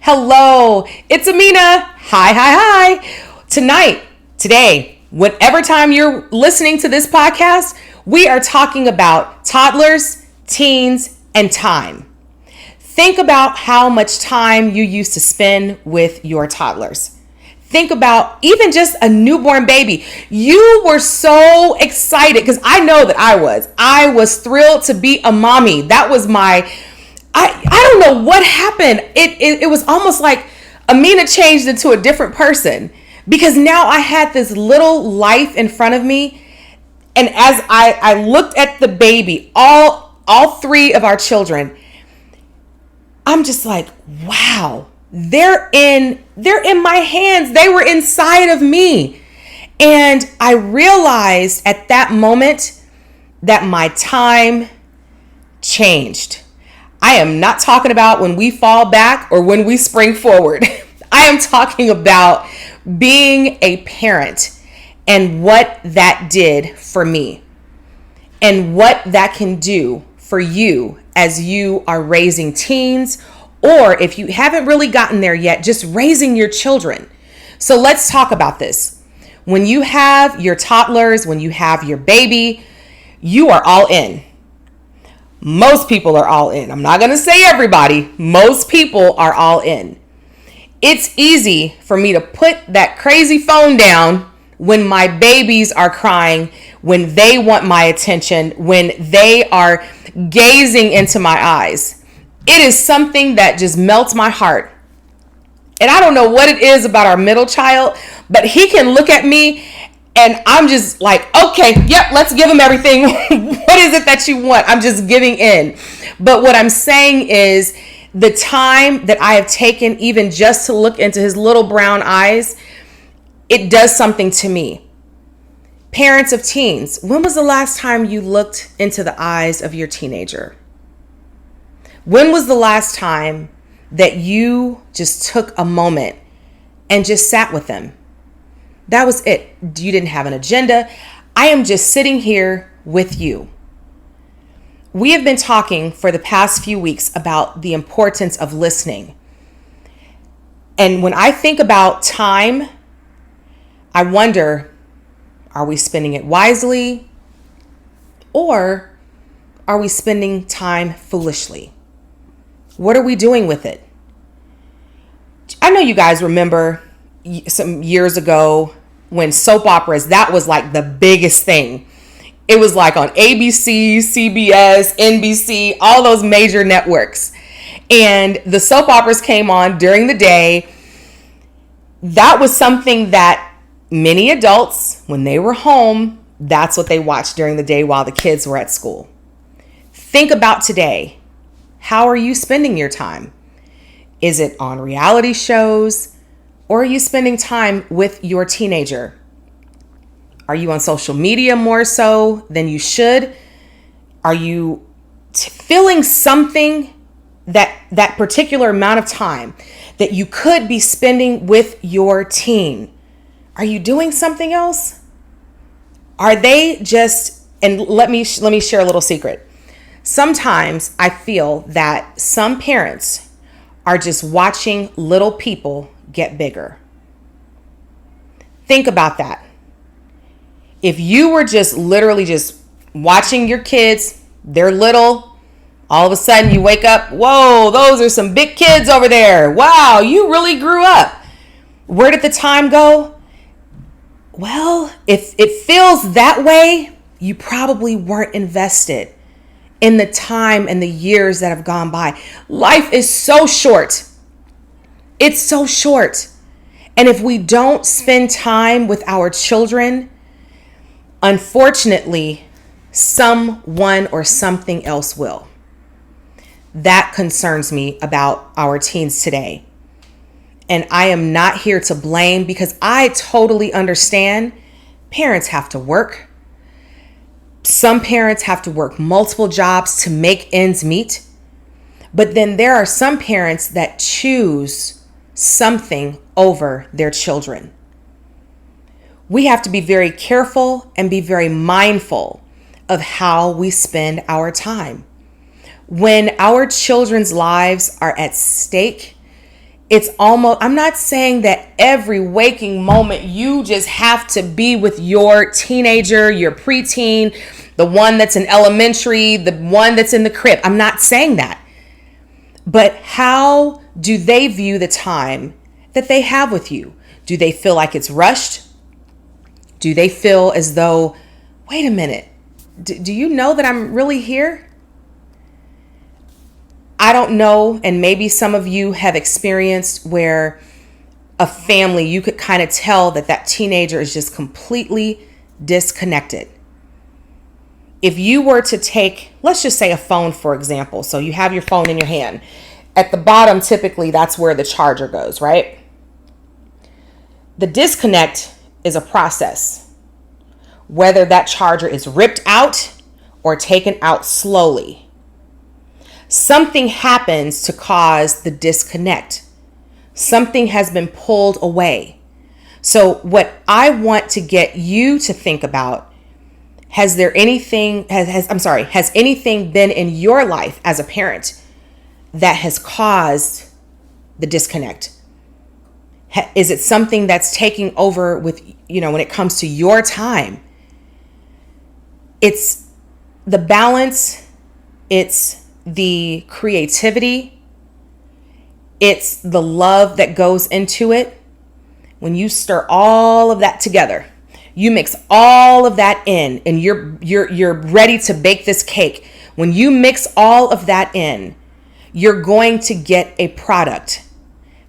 Hello, it's Aamina. Hi. Today, whatever time you're listening to this podcast, we are talking about toddlers, teens, and time. Think about how much time you used to spend with your toddlers. Think about even just a newborn baby. You were so excited because I know that I was. I was thrilled to be a mommy. That was I don't know what happened. It was almost like Aamina changed into a different person because now I had this little life in front of me. And as I looked at the baby, all three of our children, I'm just like, wow, they're in my hands. They were inside of me. And I realized at that moment that my time changed. I am not talking about when we fall back or when we spring forward. I am talking about being a parent and what that did for me and what that can do for you as you are raising teens, or if you haven't really gotten there yet, just raising your children. So let's talk about this. When you have your toddlers, when you have your baby, you are all in. Most people are all in. I'm not going to say everybody. Most people are all in. It's easy for me to put that crazy phone down when my babies are crying, when they want my attention, when they are gazing into my eyes. It is something that just melts my heart. And I don't know what it is about our middle child, but he can look at me and I'm just like, okay, yep, let's give him everything. What is it that you want? I'm just giving in. But what I'm saying is the time that I have taken even just to look into his little brown eyes, it does something to me. Parents of teens, when was the last time you looked into the eyes of your teenager? When was the last time that you just took a moment and just sat with them? That was it. You didn't have an agenda. I am just sitting here with you. We have been talking for the past few weeks about the importance of listening. And when I think about time, I wonder, are we spending it wisely or are we spending time foolishly? What are we doing with it? I know you guys remember some years ago when soap operas, that was like the biggest thing. It was like on ABC, CBS, NBC, all those major networks. And the soap operas came on during the day. That was something that many adults, when they were home, that's what they watched during the day while the kids were at school. Think about today. How are you spending your time? Is it on reality shows? Or are you spending time with your teenager? Are you on social media more so than you should? Are you feeling something that particular amount of time that you could be spending with your teen? Are you doing something else? Are they just, and let me share a little secret. Sometimes I feel that some parents are just watching little people get bigger. Think about that. If you were just literally just watching your kids, they're little, all of a sudden you wake up, whoa, those are some big kids over there. Wow, you really grew up. Where did the time go? Well, if it feels that way, you probably weren't invested in the time and the years that have gone by. Life is so short. It's so short. And if we don't spend time with our children, unfortunately, someone or something else will. That concerns me about our teens today. And I am not here to blame because I totally understand parents have to work. Some parents have to work multiple jobs to make ends meet. But then there are some parents that choose something over their children. We have to be very careful and be very mindful of how we spend our time. When our children's lives are at stake, it's almost, I'm not saying that every waking moment you just have to be with your teenager, your preteen, the one that's in elementary, the one that's in the crib. I'm not saying that. But how do they view the time that they have with you? Do they feel like it's rushed? Do they feel as though, wait a minute, do you know that I'm really here? I don't know, and maybe some of you have experienced where a family, you could kind of tell that that teenager is just completely disconnected. If you were to take, let's just say a phone, for example. So you have your phone in your hand. At the bottom, typically, that's where the charger goes, right? The disconnect is a process. Whether that charger is ripped out or taken out slowly. Something happens to cause the disconnect. Something has been pulled away. So what I want to get you to think about, has anything been in your life as a parent that has caused the disconnect? Is it something that's taking over with, when it comes to your time? It's the balance. It's the creativity, it's the love that goes into it. When you stir all of that together, you mix all of that in, and you're ready to bake this cake. When you mix all of that in, you're going to get a product.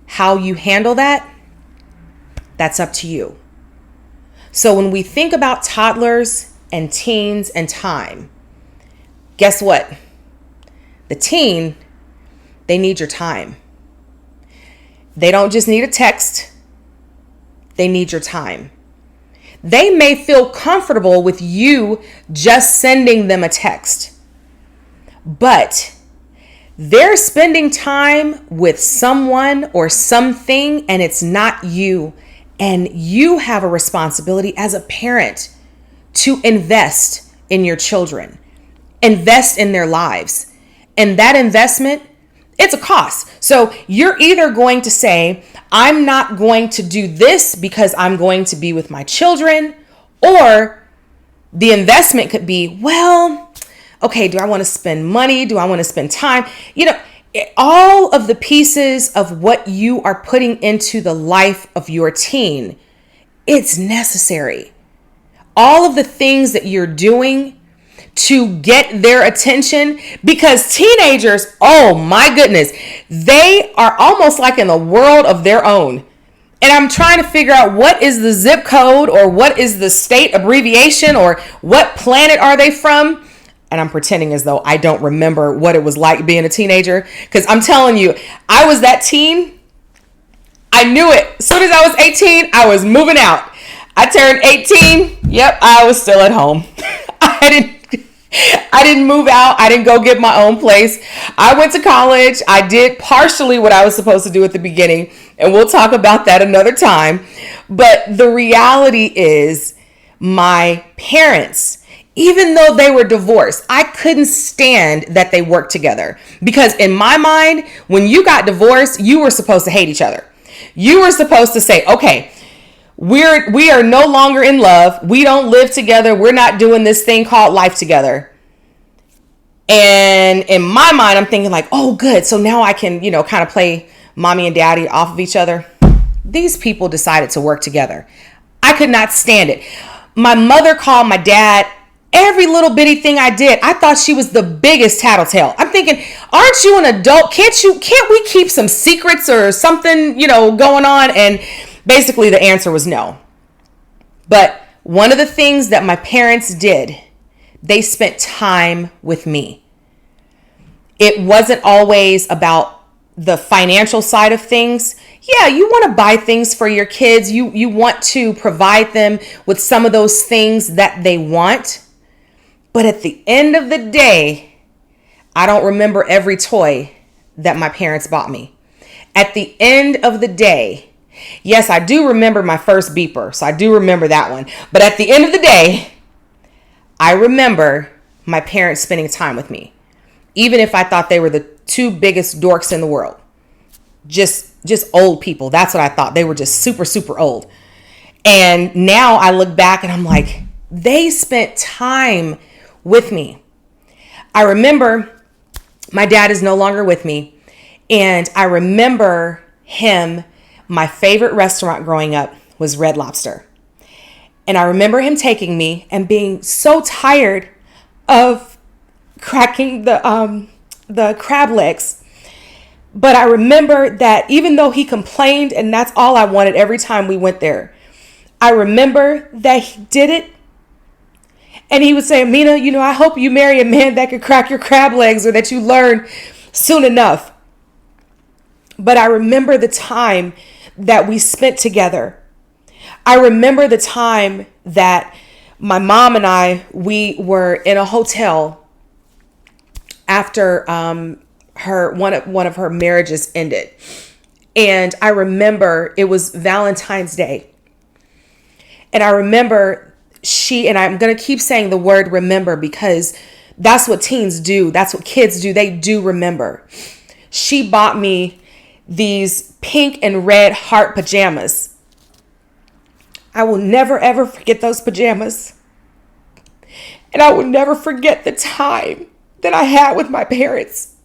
How you handle that, that's up to you. So when we think about toddlers and teens and time, guess what? The teen, they need your time. They don't just need a text. They need your time. They may feel comfortable with you just sending them a text, but they're spending time with someone or something, and it's not you. And you have a responsibility as a parent to invest in your children, invest in their lives. And that investment, it's a cost. So you're either going to say, I'm not going to do this because I'm going to be with my children, or the investment could be, well, okay, do I want to spend money? Do I want to spend time? All of the pieces of what you are putting into the life of your teen, it's necessary. All of the things that you're doing to get their attention, because teenagers, oh my goodness, they are almost like in a world of their own. And I'm trying to figure out what is the zip code, or what is the state abbreviation, or what planet are they from? And I'm pretending as though I don't remember what it was like being a teenager, because I'm telling you, I was that teen. I knew it. As soon as I was 18, I was moving out. I turned 18. Yep, I was still at home. I didn't move out. I didn't go get my own place. I went to college. I did partially what I was supposed to do at the beginning, and we'll talk about that another time. But the reality is, my parents, even though they were divorced, I couldn't stand that they worked together, because in my mind, when you got divorced, you were supposed to hate each other. You were supposed to say, okay, we are no longer in love. We don't live together. We're not doing this thing called life together. And in my mind, I'm thinking like, oh, good. So now I can, kind of play mommy and daddy off of each other. These people decided to work together. I could not stand it. My mother called my dad every little bitty thing I did. I thought she was the biggest tattletale. I'm thinking, aren't you an adult? Can't we keep some secrets or something, going on? And basically the answer was no. But one of the things that my parents did, they spent time with me. It wasn't always about the financial side of things. Yeah, you want to buy things for your kids. You want to provide them with some of those things that they want. But at the end of the day, I don't remember every toy that my parents bought me. At the end of the day, yes, I do remember my first beeper. So I do remember that one. But at the end of the day, I remember my parents spending time with me. Even if I thought they were the two biggest dorks in the world. Just just old people. That's what I thought. They were just super, super old. And now I look back and I'm like, they spent time with me. I remember my dad is no longer with me. And I remember him, my favorite restaurant growing up was Red Lobster. And I remember him taking me and being so tired of cracking the crab legs. But I remember that even though he complained, and that's all I wanted every time we went there, I remember that he did it. And he would say, Aamina, I hope you marry a man that could crack your crab legs, or that you learn soon enough. But I remember the time that we spent together. I remember the time that my mom and we were in a hotel after one of her marriages ended. And I remember it was Valentine's Day. And I remember and I'm going to keep saying the word remember, because that's what teens do. That's what kids do. They do remember. She bought me these pink and red heart pajamas. I will never, ever forget those pajamas. And I will never forget the time that I had with my parents.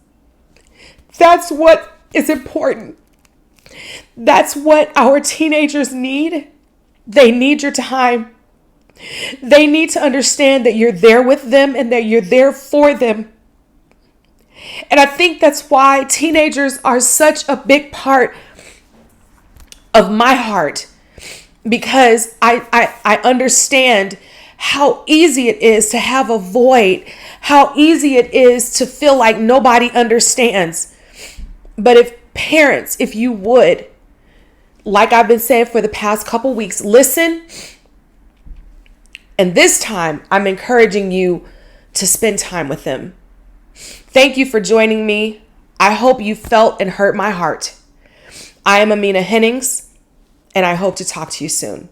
That's what is important. That's what our teenagers need. They need your time. They need to understand that you're there with them and that you're there for them. And I think that's why teenagers are such a big part of my heart, because I understand how easy it is to have a void, how easy it is to feel like nobody understands. But if you would, like I've been saying for the past couple weeks, listen. And this time, I'm encouraging you to spend time with them. Thank you for joining me. I hope you felt and hurt my heart. I am Aamina Hennings, and I hope to talk to you soon.